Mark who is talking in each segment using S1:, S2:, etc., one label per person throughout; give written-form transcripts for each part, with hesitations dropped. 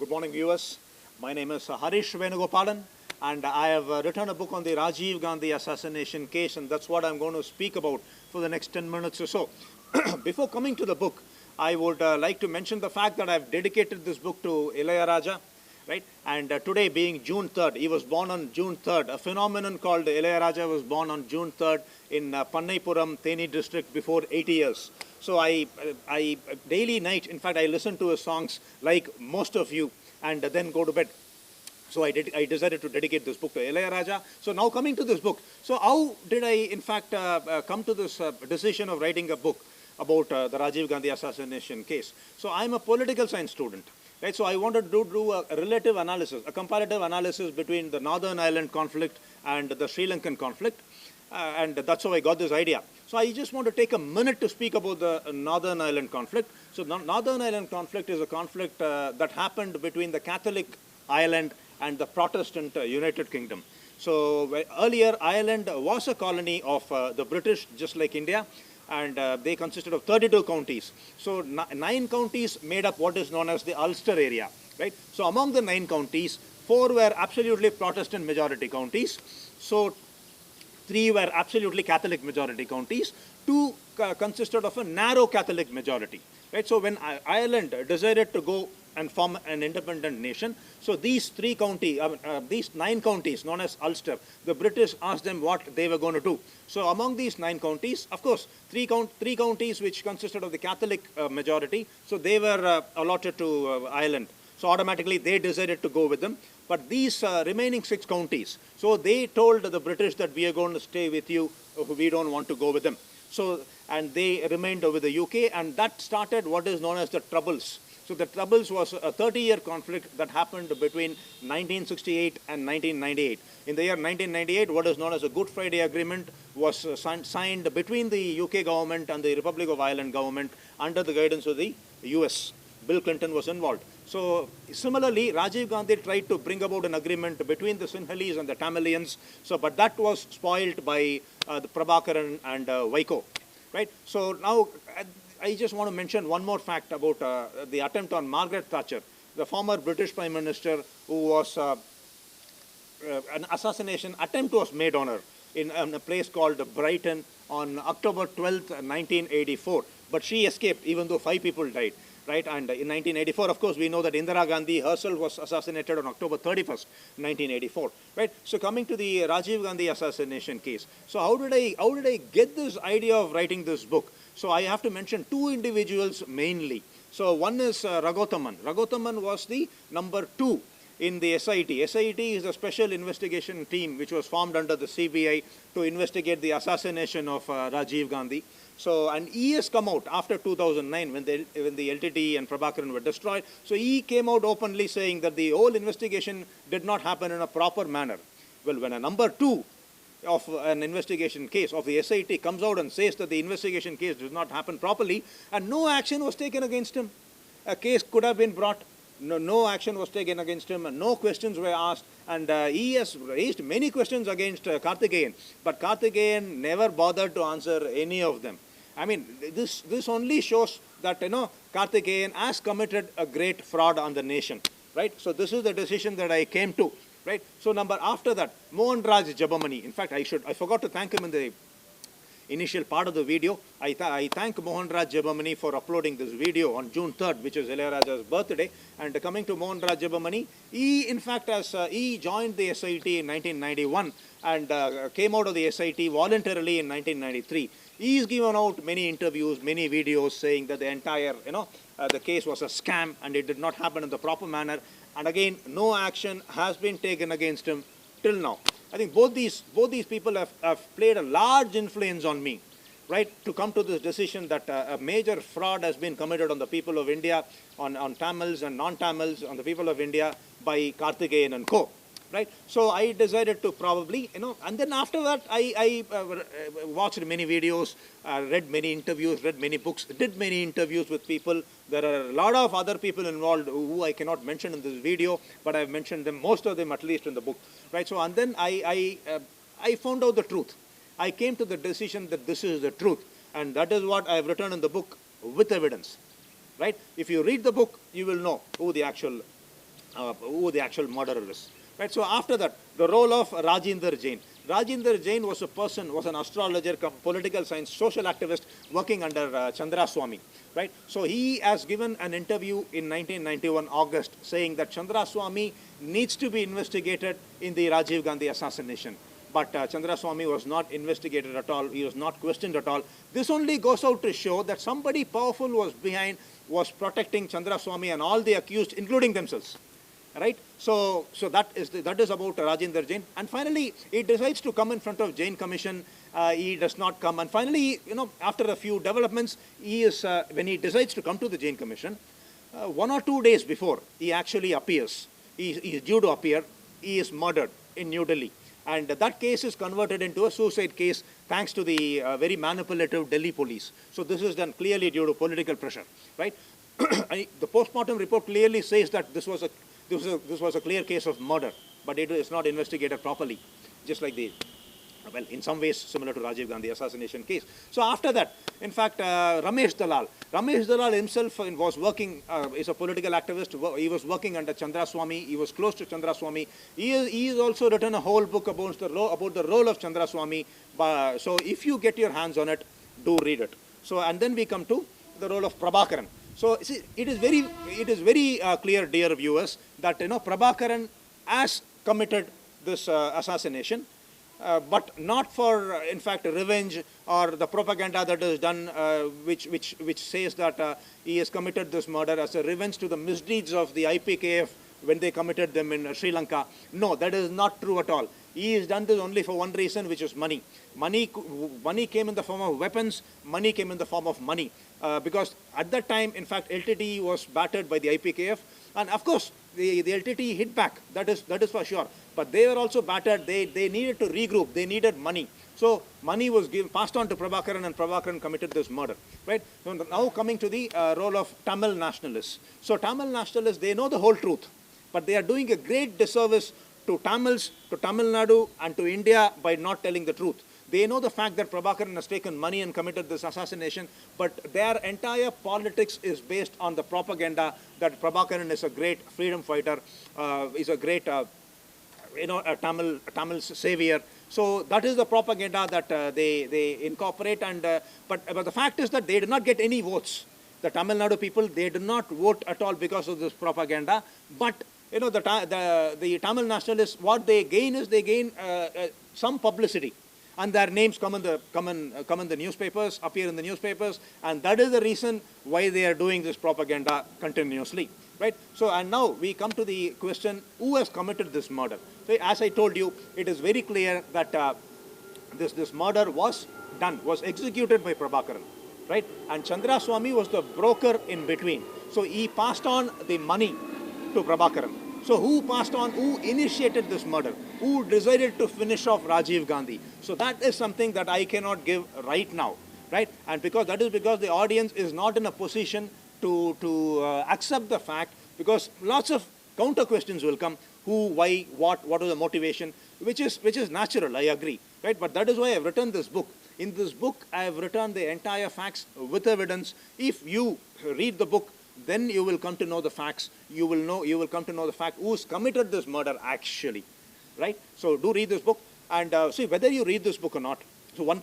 S1: Good morning, viewers. My name is Harish Venugopalan, and I have written a book on the Rajiv Gandhi assassination case, and that's what I'm going to speak about for the next 10 minutes or so. Before coming to the book, I would like to mention the fact that I've dedicated this book to Ilayaraja, right? And today being June 3rd, he was born on June 3rd. A phenomenon called Ilayaraja was born on June 3rd in Pannaipuram, Theni district before 80 years. So I daily night, in fact, I listen to his songs like most of you and then go to bed. So I decided to dedicate this book to Ilayaraja. So now coming to this book. So how did I, in fact, come to this decision of writing a book about the Rajiv Gandhi assassination case? So I'm a political science student. Right, so I wanted to do a relative analysis, a comparative analysis between the Northern Ireland conflict and the Sri Lankan conflict. And that's how I got this idea. So I just want to take a minute to speak about the Northern Ireland conflict. So the Northern Ireland conflict is a conflict that happened between the Catholic Ireland and the Protestant United Kingdom. So earlier, Ireland was a colony of the British, just like India, and they consisted of 32 counties. So 9 counties made up what is known as the Ulster area, right? So among the 9 counties, 4 were absolutely Protestant majority counties. So 3 were absolutely Catholic majority counties. 2 consisted of a narrow Catholic majority, right? So when Ireland decided to go and form an independent nation, so these 9 counties known as Ulster, the British asked them what they were going to do. So among these 9 counties, of course, 3 counties which consisted of the Catholic majority, so they were allotted to Ireland. So automatically they decided to go with them. But these remaining 6 counties, so they told the British that we are going to stay with you, we don't want to go with them. So, and they remained with the UK, and that started what is known as the Troubles. So the Troubles was a 30-year conflict that happened between 1968 and 1998. In the year 1998, what is known as a Good Friday Agreement was signed between the UK government and the Republic of Ireland government under the guidance of the US. Bill Clinton was involved. So similarly, Rajiv Gandhi tried to bring about an agreement between the Sinhalese and the Tamilians. So, but that was spoiled by the Prabhakaran and Vaiko, right? So now I just want to mention one more fact about the attempt on Margaret Thatcher, the former British Prime Minister, who was an assassination attempt was made on her in a place called Brighton on October 12th, 1984. But she escaped, even though 5 people died. Right, and in 1984, of course, we know that Indira Gandhi herself was assassinated on October 31st, 1984. Right. So coming to the Rajiv Gandhi assassination case. So how did I get this idea of writing this book? So I have to mention 2 individuals mainly. So one is Raghotaman. Raghotaman was the number 2 in the SIT. SIT is a special investigation team which was formed under the CBI to investigate the assassination of Rajiv Gandhi. So, and he has come out after 2009 when the LTT and Prabhakaran were destroyed. So he came out openly saying that the whole investigation did not happen in a proper manner. Well, when a number 2 of an investigation case of the SIT comes out and says that the investigation case did not happen properly and no action was taken against him, a case could have been brought. No action was taken against him, and no questions were asked, and he has raised many questions against Karthikeyan, but Karthikeyan never bothered to answer any of them. I mean, this only shows that, Karthikeyan has committed a great fraud on the nation, right? So this is the decision that I came to, right? So after that, Mohan Raj Jabamani, in fact, I forgot to thank him in the initial part of the video. I thank Mohan Raj Jabamani for uploading this video on June 3rd, which is Ilayaraja's birthday. And coming to Mohan Raj Jabamani, he in fact he joined the SIT in 1991 and came out of the SIT voluntarily in 1993. He's given out many interviews, many videos saying that the entire, the case was a scam and it did not happen in the proper manner. And again, no action has been taken against him till now. I think both these people have played a large influence on me, right, to come to this decision that a major fraud has been committed on the people of India, on Tamils and non-Tamils, on the people of India by Karthikeyan and co. Right? So I decided to probably, and then after that, I watched many videos, read many interviews, read many books, did many interviews with people. There are a lot of other people involved who I cannot mention in this video, but I've mentioned them, most of them at least in the book. Right? So, and then I found out the truth. I came to the decision that this is the truth, and that is what I've written in the book with evidence. Right? If you read the book, you will know who the actual who the actual murderer is. Right? So after that, the role of Rajinder Jain. Rajinder Jain was a person, was an astrologer, political science, social activist working under Chandra Swami. Right? So he has given an interview in 1991 August saying that Chandra Swami needs to be investigated in the Rajiv Gandhi assassination. But Chandra Swami was not investigated at all. He was not questioned at all. This only goes out to show that somebody powerful was behind, was protecting Chandra Swami and all the accused, including themselves. Right? So that is about Rajinder Jain. And finally, he decides to come in front of Jain Commission. He does not come. And finally, after a few developments, when he decides to come to the Jain Commission, 1 or 2 days before he actually appears, he is due to appear, he is murdered in New Delhi. And that case is converted into a suicide case thanks to the very manipulative Delhi police. So this is done clearly due to political pressure. Right? The postmortem report clearly says that this was a clear case of murder, but it is not investigated properly, just like well, in some ways similar to Rajiv Gandhi assassination case. So after that, in fact, Ramesh Dalal himself was working, is a political activist. He was working under Chandra Swami. He was close to Chandra Swami. He has also written a whole book about the role of Chandra Swami. So if you get your hands on it, do read it. So, and then we come to the role of Prabhakaran. So see, it is very clear, dear viewers, that Prabhakaran has committed this assassination, but not for, in fact, revenge or the propaganda that is done, which says that he has committed this murder as a revenge to the misdeeds of the IPKF when they committed them in Sri Lanka. No, that is not true at all. He has done this only for one reason, which is money. Money came in the form of weapons. Money came in the form of money. Because at that time, in fact, LTT was battered by the IPKF. And of course, the LTT hit back. That is for sure. But they were also battered. They needed to regroup. They needed money. So money was passed on to Prabhakaran, and Prabhakaran committed this murder. Right? So now coming to the role of Tamil nationalists. So Tamil nationalists, they know the whole truth. But they are doing a great disservice to Tamils, to Tamil Nadu, and to India by not telling the truth. They know the fact that Prabhakaran has taken money and committed this assassination, but their entire politics is based on the propaganda that Prabhakaran is a great freedom fighter, is a great, a Tamil savior. So that is the propaganda that they incorporate. And but the fact is that they did not get any votes. The Tamil Nadu people, they did not vote at all because of this propaganda. But the Tamil nationalists, what they gain is they gain some publicity. And their names come in the newspapers, appear in the newspapers, and that is the reason why they are doing this propaganda continuously, right? So, and now we come to the question: who has committed this murder? So, as I told you, it is very clear that this murder was executed by Prabhakaran, right? And Chandra Swami was the broker in between. So he passed on the money to Prabhakaran. So who passed on, who initiated this murder? Who decided to finish off Rajiv Gandhi? So that is something that I cannot give right now, right? And because the audience is not in a position to accept the fact, because lots of counter questions will come: who, why, what was the motivation, which is natural, I agree, right? But that is why I have written this book. In this book, I have written the entire facts with evidence. If you read the book, then you will come to know the facts. You will come to know the fact who's committed this murder actually, right? So do read this book, and see whether you read this book or not. So one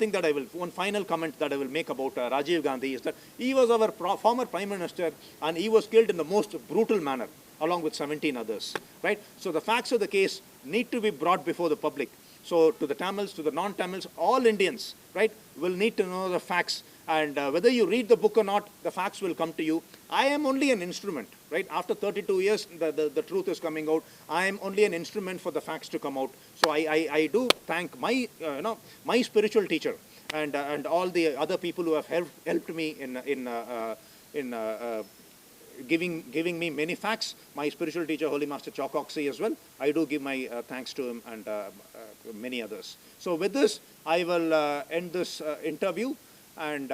S1: final comment that I will make about Rajiv Gandhi is that he was our former Prime Minister, and he was killed in the most brutal manner, along with 17 others, right? So the facts of the case need to be brought before the public. So to the Tamils, to the non-Tamils, all Indians, right, will need to know the facts. And whether you read the book or not, the facts will come to you. I am only an instrument, right? After 32 years, the truth is coming out. I am only an instrument for the facts to come out. So I do thank my my spiritual teacher and all the other people who have helped me in giving me many facts. My spiritual teacher, Holy Master Chokoxy, as well. I do give my thanks to him, and many others. So with this, I will end this interview. And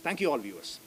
S1: thank you all, viewers.